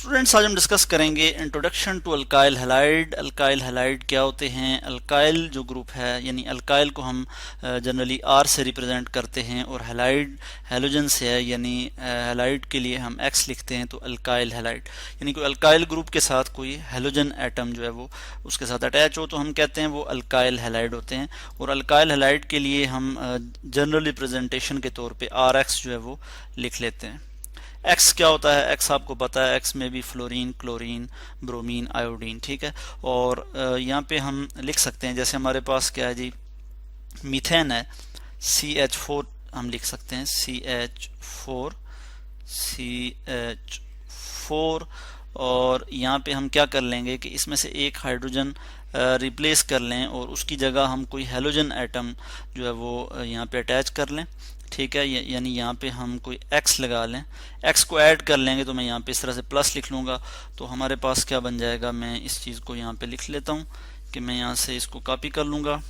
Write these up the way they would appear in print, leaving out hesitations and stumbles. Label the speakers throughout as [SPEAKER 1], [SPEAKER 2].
[SPEAKER 1] Students, आज हम discuss करेंगे introduction to alkyl halide. Alkyl halide क्या होते हैं। अल्काइल जो ग्रुप है, यानी अल्काइल को हम जनरली आर से रिप्रेजेंट करते हैं और हैलाइड हैलोजन से है, यानी हैलाइड के लिए हम एक्स लिखते हैं। तो अल्काइल हैलाइड यानी कोई अल्काइल ग्रुप के साथ कोई हैलोजन एटम जो है वो उसके साथ अटैच हो तो हम कहते हैं वो अल्काइल हैलाइड होते हैं। और अल्काइल हैलाइड के लिए हम जनरल रिप्रेजेंटेशन के तौर पे आर एक्स जो है वो लिख लेते हैं। एक्स क्या होता है? एक्स आपको पता है, एक्स में भी फ्लोरीन, क्लोरीन, ब्रोमीन, आयोडीन, ठीक है। और यहाँ पे हम लिख सकते हैं, जैसे हमारे पास क्या है जी, मीथेन है, CH4 हम लिख सकते हैं, CH4। और यहाँ पे हम क्या कर लेंगे कि इसमें से एक हाइड्रोजन रिप्लेस कर लें और उसकी जगह हम कोई हैलोजन एटम जो है वो यहाँ पे अटैच कर लें, ठीक है। यानी यहाँ पे हम कोई x लगा लें, x को ऐड कर लेंगे तो मैं यहाँ पे इस तरह से प्लस लिख लूँगा। तो हमारे पास क्या बन जाएगा, मैं इस चीज़ को यहाँ पे लिख लेता हूँ कि मैं यहाँ से इसको कॉपी कर लूँगा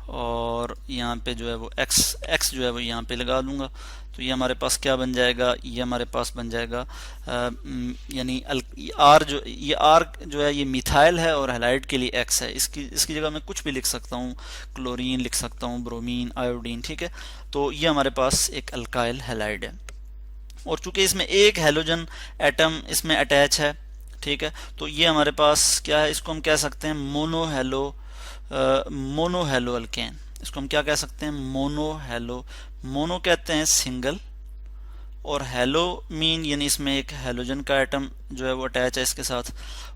[SPEAKER 1] और यहाँ पे जो है वो x जो है वो यहाँ पे लगा दूंगा। तो ये हमारे पास क्या बन जाएगा, ये हमारे पास बन जाएगा यानी आर जो है ये मिथाइल है और हैलाइड के लिए x है। इसकी जगह मैं कुछ भी लिख सकता हूँ, क्लोरीन लिख सकता हूँ, ब्रोमीन, आयोडीन, ठीक है। तो ये हमारे पास एक अल्काइल हैलाइड है। और चूंकि इसमें एक हैलोजन एटम इसमें अटैच है, ठीक है, तो ये हमारे पास क्या है, इसको हम कह सकते हैं मोनोहेलो अल्केन। इसको हम क्या कह सकते हैं, मोनो कहते हैं सिंगल, और हेलो मीन यानी इसमें एक हैलोजन का एटम जो है वो अटैच है इसके साथ,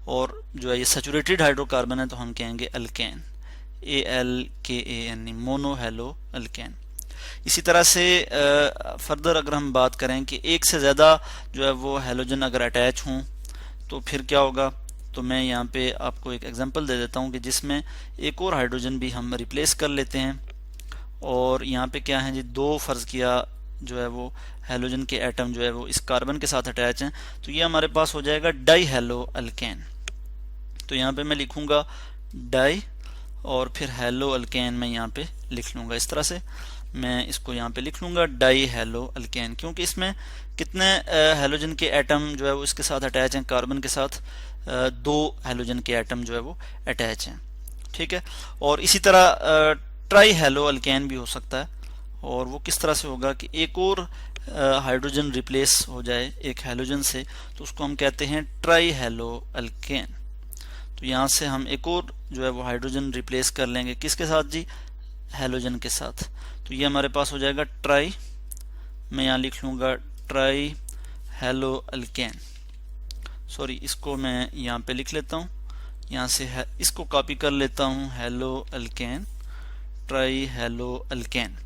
[SPEAKER 1] और जो है ये सैचुरेटेड हाइड्रोकार्बन है तो हम कहेंगे अल्केन, ALKAN, मोनोहेलो अल्केन। इसी तरह से फर्दर अगर हम बात करें कि एक से ज़्यादा जो है वो हैलोजन अगर अटैच हों तो फिर क्या होगा, तो मैं यहाँ पे आपको एक एग्जांपल दे देता हूँ कि जिसमें एक और हाइड्रोजन भी हम रिप्लेस कर लेते हैं। और यहाँ पे क्या है जी, दो फर्ज किया जो है वो हैलोजन के एटम जो है वो इस कार्बन के साथ अटैच हैं, तो ये हमारे पास हो जाएगा डाई हेलो अल्केन। तो यहाँ पे मैं लिखूंगा डाई और फिर हेलो अल्केन मैं यहाँ पे लिख लूंगा। इस तरह से मैं इसको यहाँ पे लिख लूंगा डाई हेलो अल्केन, क्योंकि इसमें कितने हैलोजन के एटम जो है वो इसके साथ अटैच हैं, कार्बन के साथ दो हैलोजन के एटम जो है वो अटैच हैं, ठीक है। और इसी तरह ट्राई हेलो अल्केन भी हो सकता है, और वो किस तरह से होगा कि एक और हाइड्रोजन रिप्लेस हो जाए एक हैलोजन से, तो उसको हम कहते हैं ट्राई हेलो अल्केन। तो यहाँ से हम एक और जो है वो हाइड्रोजन रिप्लेस कर लेंगे, किसके साथ जी, हैलोजन के साथ। तो ये हमारे पास हो जाएगा ट्राई, मैं यहाँ लिख लूँगा ट्राई हेलो अल्केन। सॉरी, इसको मैं यहाँ पे लिख लेता हूँ, यहाँ से इसको कॉपी कर लेता हूँ, hello alkane, try hello alkane.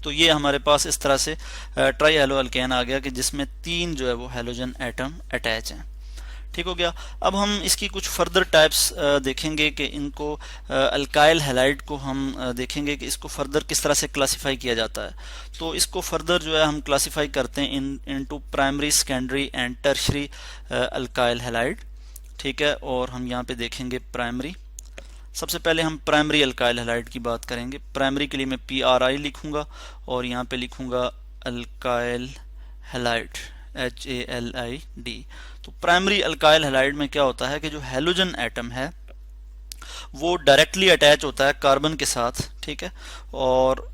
[SPEAKER 1] तो ये हमारे पास इस तरह से ट्राई हेलो अल्केन आ गया कि जिसमें तीन जो है वो हैलोजन एटम अटैच हैं, ठीक हो गया। अब हम इसकी कुछ फर्दर टाइप्स देखेंगे कि इनको अल्काइल हैलाइड को हम देखेंगे कि इसको फर्दर किस तरह से क्लासिफाई किया जाता है। तो इसको फर्दर जो है हम क्लासिफाई करते हैं into primary, secondary and tertiary alkyl halide, ठीक है। और हम यहाँ पे देखेंगे प्राइमरी। सबसे पहले हम प्राइमरी अल्काइल हैलाइड की बात करेंगे। प्राइमरी के लिए मैं PRI लिखूंगा और यहाँ पे लिखूंगा अल्काइल हैलाइड, HALID। तो प्राइमरी अल्काइल हैलाइड में क्या होता है कि जो हैलोजन एटम है वो डायरेक्टली अटैच होता है कार्बन के साथ, ठीक है। और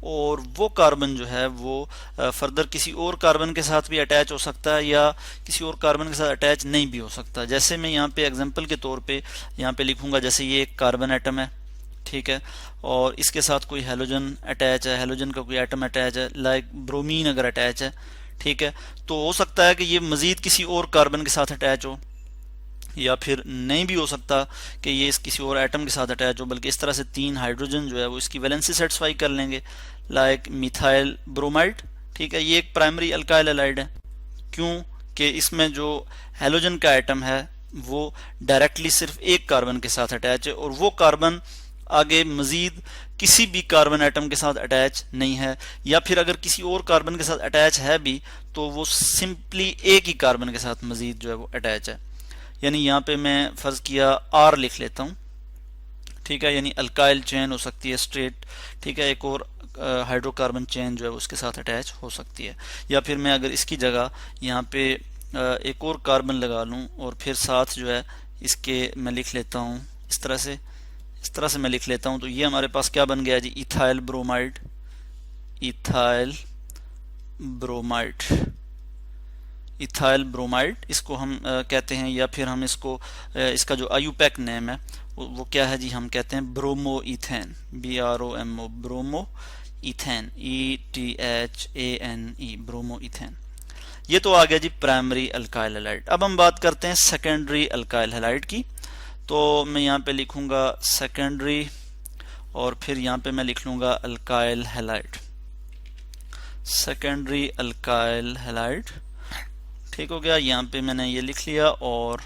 [SPEAKER 1] वो कार्बन जो है वो फर्दर किसी और कार्बन के साथ भी अटैच हो सकता है या किसी और कार्बन के साथ अटैच नहीं भी हो सकता। जैसे मैं यहाँ पे एग्जांपल के तौर पे यहाँ पे लिखूंगा, जैसे ये एक कार्बन एटम है, ठीक है, और इसके साथ कोई हैलोजन अटैच है, हैलोजन का कोई एटम अटैच है, लाइक ब्रोमीन अगर अटैच है, ठीक है, तो हो सकता है कि ये मजीद किसी और कार्बन के साथ अटैच हो, या फिर नहीं भी हो सकता कि ये इस किसी और एटम के साथ अटैच हो, बल्कि इस तरह से तीन हाइड्रोजन जो है वो इसकी वैलेंसी सेटिस्फाई कर लेंगे, लाइक मिथाइल ब्रोमाइड, ठीक है। ये एक प्राइमरी अल्काइल हैलाइड है, क्यों कि इसमें जो हैलोजन का एटम है वो डायरेक्टली सिर्फ एक कार्बन के साथ अटैच है और वो कार्बन आगे मजीद किसी भी कार्बन एटम के साथ अटैच नहीं है, या फिर अगर किसी और कार्बन के साथ अटैच है भी तो वो सिंपली एक ही कार्बन के साथ मजीद जो है वो अटैच है। यानी यहाँ पे मैं फर्ज किया R लिख लेता हूँ, ठीक है, यानी अल्काइल चेन हो सकती है स्ट्रेट, ठीक है, एक और हाइड्रोकार्बन चेन जो है उसके साथ अटैच हो सकती है। या फिर मैं अगर इसकी जगह यहाँ पे एक और कार्बन लगा लूं और फिर साथ जो है इसके मैं लिख लेता हूं इस तरह से मैं लिख लेता हूं, तो ये हमारे पास क्या बन गया जी, ethyl bromide. Ethyl bromide, ethyl bromide इसको हम कहते हैं, या फिर हम इसको इसका जो आयुपैक नेम है वो क्या है जी, हम कहते हैं bromo ethane, BROMO, bromo ethane, ETHANE, bromo ethane. ये तो आ गया जी प्राइमरी अल्काइल हैलाइड। अब हम बात करते हैं सेकेंडरी अल्काइल हैलाइड की। तो मैं यहाँ पे लिखूंगा सेकेंडरी और फिर यहाँ पे मैं लिख लूंगा alkyl halide, secondary alkyl halide. ठीक हो गया, यहाँ पे मैंने ये लिख लिया और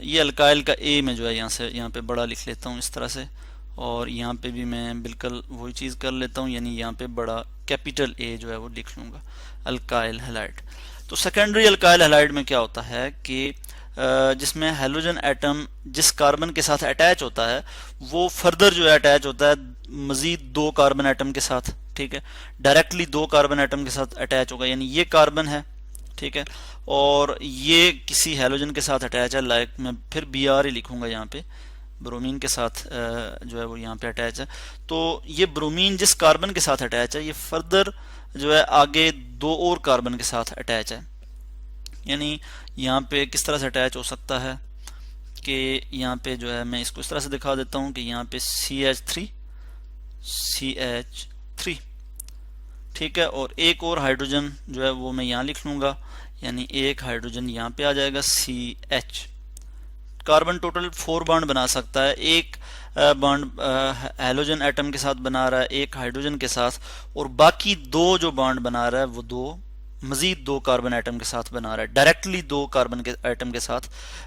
[SPEAKER 1] ये अल्काइल का ए में जो है यहाँ पे बड़ा लिख लेता हूँ इस तरह से, और यहाँ पे भी मैं बिल्कुल वही चीज़ कर लेता हूँ, यानी यहाँ पे बड़ा कैपिटल ए जो है वो लिख लूँगा, अल्काइल हैलाइड। तो सेकेंडरी अल्काइल हैलाइड में क्या होता है कि जिसमें हैलोजन एटम जिस कार्बन के साथ अटैच होता है वो फर्दर जो है अटैच होता है मजीद 2 कार्बन एटम के साथ। ठीक है, डायरेक्टली 2 कार्बन एटम के साथ अटैच होगा, यानी ये कार्बन है, ठीक है, और ये किसी हैलोजन के साथ अटैच है, लाइक मैं फिर Br ही लिखूंगा यहाँ पे, ब्रोमीन के साथ जो है वो यहाँ पे अटैच है। तो ये ब्रोमीन जिस कार्बन के साथ अटैच है ये फर्दर जो है आगे 2 और कार्बन के साथ अटैच है। यानी यहाँ पे किस तरह से अटैच हो सकता है कि यहाँ पे जो है मैं इसको इस तरह से दिखा देता हूँ कि यहाँ पे CH3, ठीक है, और एक और हाइड्रोजन जो है वो मैं यहाँ लिख लूँगा, यानी एक हाइड्रोजन यहाँ पे आ जाएगा CH। कार्बन टोटल 4 बॉन्ड बना सकता है, एक बॉन्ड हैलोजन एटम के साथ बना रहा है, एक हाइड्रोजन के साथ, और बाकी 2 जो बॉन्ड बना रहा है वो मजीद 2 कार्बन एटम के साथ बना रहा है, डायरेक्टली 2 कार्बन के एटम के साथ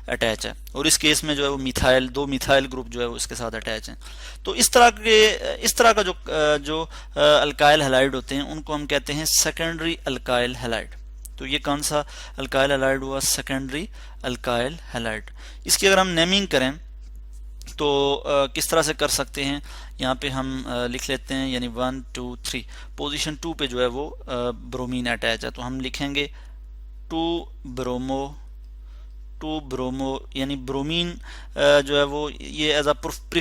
[SPEAKER 1] अटैच है, और इस केस में जो है वो मिथाइल 2 मिथाइल ग्रुप जो है वो इसके साथ अटैच है। तो इस तरह का जो अल्काइल हैलाइड होते हैं उनको हम कहते हैं सेकेंडरी अल्काइल हैलाइड। तो ये कौन सा अल्काइल हैलाइड हुआ, सेकेंडरी अल्काइल हैलाइड। इसकी अगर हम नेमिंग करें तो किस तरह से कर सकते हैं, यहाँ पे हम लिख लेते हैं, यानी 1 2 3 पोजीशन 2 पे जो है वो ब्रोमीन अटैच है, तो हम लिखेंगे 2 ब्रोमो, यानी ब्रोमीन जो है वो ये एज अ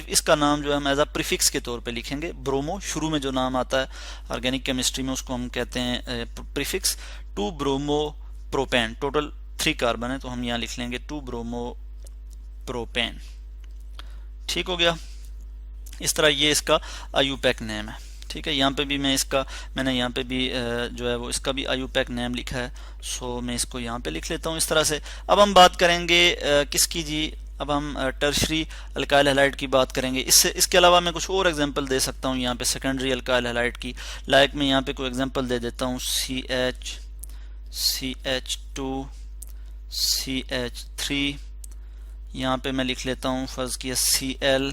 [SPEAKER 1] इसका नाम जो है हम एज अ प्रीफिक्स के तौर पे लिखेंगे। ब्रोमो शुरू में जो नाम आता है ऑर्गेनिक केमिस्ट्री में उसको हम कहते हैं prefix. 2 bromo propane, total 3 carbon है तो हम यहाँ लिख लेंगे 2 ब्रोमो प्रोपेन। ठीक हो गया, इस तरह ये इसका आयुपैक नेम है। ठीक है, यहाँ पे भी मैंने यहाँ पे भी जो है वो इसका भी आयुपैक नेम लिखा है, सो मैं इसको यहाँ पे लिख लेता हूँ इस तरह से। अब हम बात करेंगे किसकी जी, अब हम टर्शरी अल्काइल हैलाइड की बात करेंगे। इसके अलावा मैं कुछ और एग्जांपल दे सकता हूँ यहाँ पे सेकेंडरी अल्काइल हैलाइड की, लाइक मैं यहाँ पे कोई एग्जांपल दे देता हूँ CH2 CH3, यहाँ पे मैं लिख लेता हूँ फर्ज किया Cl,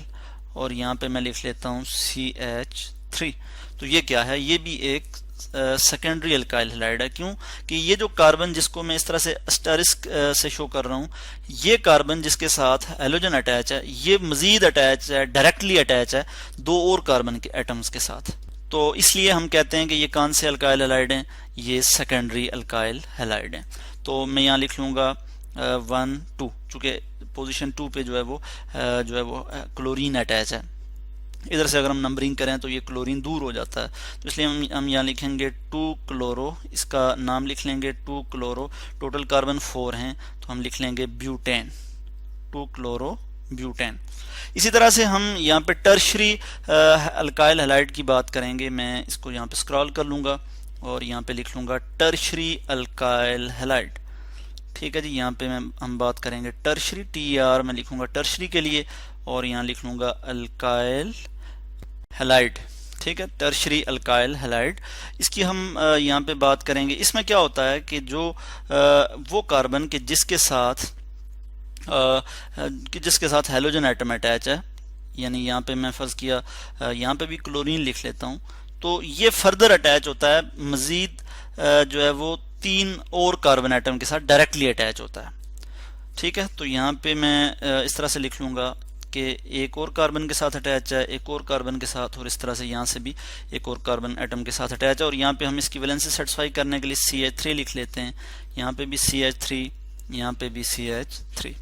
[SPEAKER 1] और यहाँ पे मैं लिख लेता हूँ CH3। तो ये क्या है, ये भी एक सेकेंडरी अल्काइल हैलाइड है। क्यों कि ये जो कार्बन जिसको मैं इस तरह से एस्टेरिस्क से शो कर रहा हूँ, ये कार्बन जिसके साथ हैलोजन अटैच है ये मजीद अटैच है, डायरेक्टली अटैच है 2 और कार्बन के एटम्स के साथ। तो इसलिए हम कहते हैं कि ये कौन से अल्काइल हैलाइड हैं, ये सेकेंडरी अल्काइल हैलाइड हैं। तो मैं यहाँ लिख लूँगा 1 2, चूँकि पोजीशन 2 पे जो है वो क्लोरीन अटैच है। इधर से अगर हम नंबरिंग करें तो ये क्लोरीन दूर हो जाता है, तो इसलिए हम यहाँ लिखेंगे 2 क्लोरो, इसका नाम लिख लेंगे 2 क्लोरो, टोटल कार्बन 4 हैं तो हम लिख लेंगे ब्यूटेन, 2 क्लोरो ब्यूटेन। इसी तरह से हम यहाँ पे टर्शरी अल्काइल हैलाइड की बात करेंगे। मैं इसको यहाँ पे स्क्रॉल कर लूँगा और यहाँ पे लिख लूँगा टर्शरी अल्काइल हैलाइड। ठीक है जी, यहाँ पे हम बात करेंगे टर्शरी, TR मैं लिखूंगा टर्शरी के लिए, और यहाँ लिख लूँगा अल्काइल हैलाइड। ठीक है, टर्शरी अल्काइल हैलाइड, इसकी हम यहाँ पे बात करेंगे। इसमें क्या होता है कि जो वो कार्बन के जिसके साथ हैलोजन एटम अटैच है, यानी यहाँ पे मैं फर्ज किया यहाँ पे भी क्लोरीन लिख लेता हूँ, तो ये फर्दर अटैच होता है मजीद जो है वो 3 और कार्बन एटम के साथ डायरेक्टली अटैच होता है। ठीक है, तो यहाँ पे मैं इस तरह से लिख लूँगा कि एक और कार्बन के साथ अटैच है, एक और कार्बन के साथ, और इस तरह से यहाँ से भी एक और कार्बन एटम के साथ अटैच है। और यहाँ पे हम इसकी वैलेंसी सेटिस्फाई करने के लिए CH3 लिख लेते हैं, यहाँ पे भी CH3, यहाँ पे भी CH3।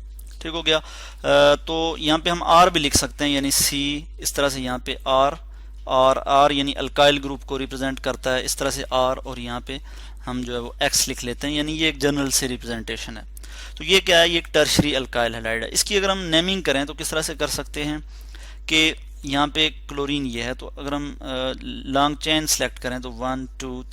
[SPEAKER 1] ठीक हो गया। तो यहाँ पे हम R भी लिख सकते हैं, यानी C, इस तरह से यहाँ पे R यानी अल्काइल ग्रुप को रिप्रेजेंट करता है, इस तरह से R, और यहाँ पे हम जो है वो X लिख लेते हैं, यानी ये एक जनरल से रिप्रेजेंटेशन है। तो ये क्या है, ये एक टर्शरी अल्काइल हैलाइड है। इसकी अगर हम नेमिंग करें तो किस तरह से कर सकते हैं कि यहाँ पे क्लोरीन ये है, तो अगर हम लॉन्ग चेन सेलेक्ट करें तो 1 2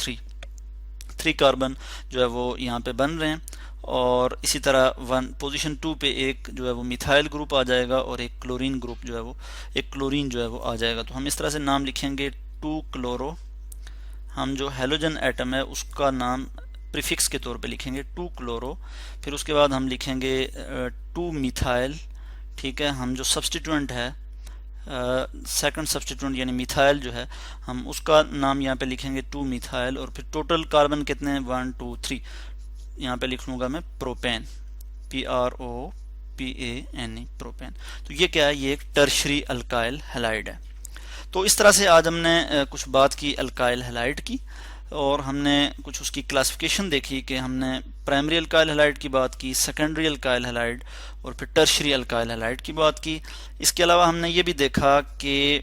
[SPEAKER 1] 3 कार्बन जो है वो यहाँ पे बन रहे हैं, और इसी तरह पोजीशन 2 पे एक जो है वो मिथाइल ग्रुप आ जाएगा और एक क्लोरीन ग्रुप जो है वो, एक क्लोरीन जो है वो आ जाएगा। तो हम इस तरह से नाम लिखेंगे 2 क्लोरो, हम जो हेलोजन एटम है उसका नाम प्रीफिक्स के तौर पे लिखेंगे 2 क्लोरो, फिर उसके बाद हम लिखेंगे 2 मिथाइल। ठीक है, हम जो सब्सटीट्यूएंट है सेकंड सब्सटीट्यूएंट यानी मिथाइल जो है, हम उसका नाम यहाँ पे लिखेंगे 2 मिथाइल, और फिर टोटल कार्बन कितने हैं 1 2 3, यहाँ पे लिख लूंगा मैं प्रोपेन, PROPANE, प्रोपेन। तो ये क्या है, ये एक टर्शरी अल्काइल हैलाइड है। तो इस तरह से आज हमने कुछ बात की अल्काइल हैलाइड की, और हमने कुछ उसकी क्लासिफिकेशन देखी कि हमने प्राइमरी अल्काइल हैलाइड की बात की, सेकेंडरी अल्काइल हैलाइड, और फिर टर्शरी अल्काइल हैलाइड की बात की। इसके अलावा हमने ये भी देखा कि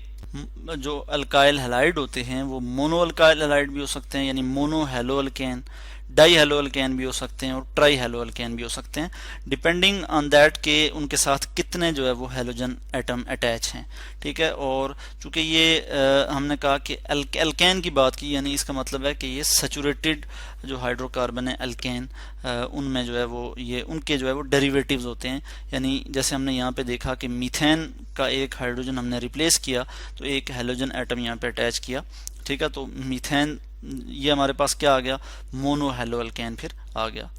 [SPEAKER 1] जो अल्काइल हैलाइड होते हैं वो मोनो अल्काइल हैलाइड भी हो सकते हैं, यानी mono halo alkane, di halo alkane भी हो सकते हैं, और ट्राई हैलो अल्केन भी हो सकते हैं, डिपेंडिंग ऑन दैट के उनके साथ कितने जो है वो हैलोजन एटम अटैच हैं। ठीक है, और चूंकि ये हमने कहा कि अल्केन की बात की, यानी इसका मतलब है कि ये सैचुरेटेड जो हाइड्रोकार्बन है अल्केन, उनमें जो है वो ये उनके जो है वो डेरिवेटिव्स होते हैं। यानी जैसे हमने यहाँ पे देखा कि मीथेन का एक हाइड्रोजन हमने रिप्लेस किया तो एक हैलोजन एटम यहाँ पे अटैच किया। ठीक है, तो मीथेन ये हमारे पास क्या आ गया, मोनो हैलो अल्केन फिर आ गया।